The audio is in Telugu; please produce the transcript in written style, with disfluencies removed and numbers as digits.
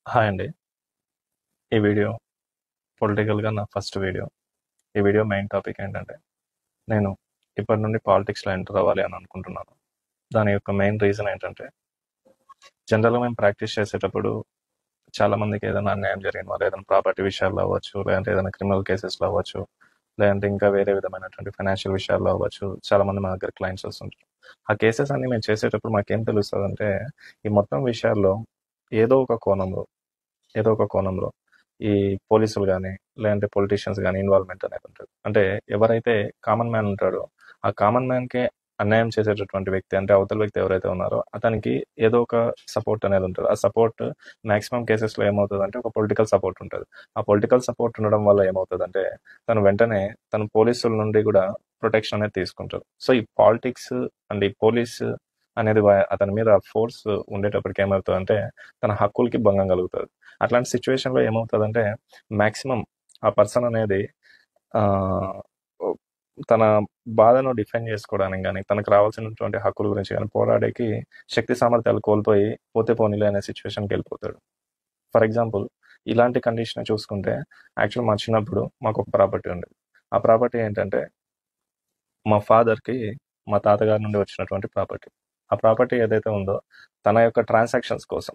హాయ్ అండి. ఈ వీడియో పొలిటికల్‌గా నా ఫస్ట్ వీడియో. ఈ వీడియో మెయిన్ టాపిక్ ఏంటంటే, నేను ఇప్పటి నుండి పాలిటిక్స్‌లో ఎంటర్ అవ్వాలి అని అనుకుంటున్నాను. దాని యొక్క మెయిన్ రీజన్ ఏంటంటే, జనరల్‌గా మేము ప్రాక్టీస్ చేసేటప్పుడు చాలామందికి ఏదైనా అన్యాయం జరిగిన వాళ్ళు ఏదైనా ప్రాపర్టీ విషయాల్లో అవ్వచ్చు, లేదంటే ఏదైనా క్రిమినల్ కేసెస్‌లో అవ్వచ్చు, లేదంటే ఇంకా వేరే విధమైనటువంటి ఫైనాన్షియల్ విషయాల్లో అవ్వచ్చు, చాలామంది మా దగ్గర క్లయింట్స్ వస్తుంటారు. ఆ కేసెస్ అన్నీ మేము చేసేటప్పుడు మాకేం తెలుస్తదంటే, ఈ మొత్తం విషయాల్లో ఏదో ఒక కోణంలో ఏదో ఒక కోణంలో ఈ పోలీసులు గానీ, లేదంటే పొలిటీషియన్స్ గానీ ఇన్వాల్వ్‌మెంట్ అనేది ఉంటది. అంటే ఎవరైతే కామన్ మ్యాన్ ఉంటాడో, ఆ కామన్ మ్యాన్‌కే అన్యాయం చేసేటటువంటి వ్యక్తి అంటే అవతల వ్యక్తి ఎవరైతే ఉన్నారో అతనికి ఏదో ఒక సపోర్ట్ అనేది ఉంటది. ఆ సపోర్ట్ మాక్సిమం కేసెస్‌లో ఏమవుతదంటే ఒక పొలిటికల్ సపోర్ట్ ఉంటది. ఆ పొలిటికల్ సపోర్ట్ ఉండడం వల్ల ఏమవుతదంటే తను వెంటనే తను పోలీసుల నుండి గూడా ప్రొటెక్షన్ అనేది తీసుకుంటాడు. సో, ఈ పాలిటిక్స్ అండ్ ఈ పోలీస్ అనేది అతని మీద ఫోర్స్ ఉండేటప్పటికి ఏమవుతదంటే తన హక్కులకి భంగం కలుగుతది. అట్లాంటి సిచ్యువేషన్‌లో ఏమవుతదంటే మాక్సిమం ఆ పర్సన్ అనేది ఆహ్, ఒ తన బాధను డిఫెండ్ చేసుకోవడానికి గాని, తనకు రావాల్సినటువంటి హక్కుల గురించి గాని పోరాడేకి శక్తి సామర్థ్యాలు కోల్పోయి పోతే పోనీలే అనే సిచ్యువేషన్‌కెళ్ళిపోతాడు. ఫర్ ఎగ్జాంపుల్ ఇలాంటి కండిషనే చూసుకుంటే యాక్చువల్ మా చిన్నప్పుడు మాకొక ప్రాపర్టీ ఉండేది. ఆ ప్రాపర్టీ ఏంటంటే మా ఫాదర్‌కి మా తాతగారి నుండి వచ్చినటువంటి ప్రాపర్టీ. ఆ ప్రాపర్టీ ఏదైతే ఉందో తన యొక్క ట్రాన్సాక్షన్స్ కోసం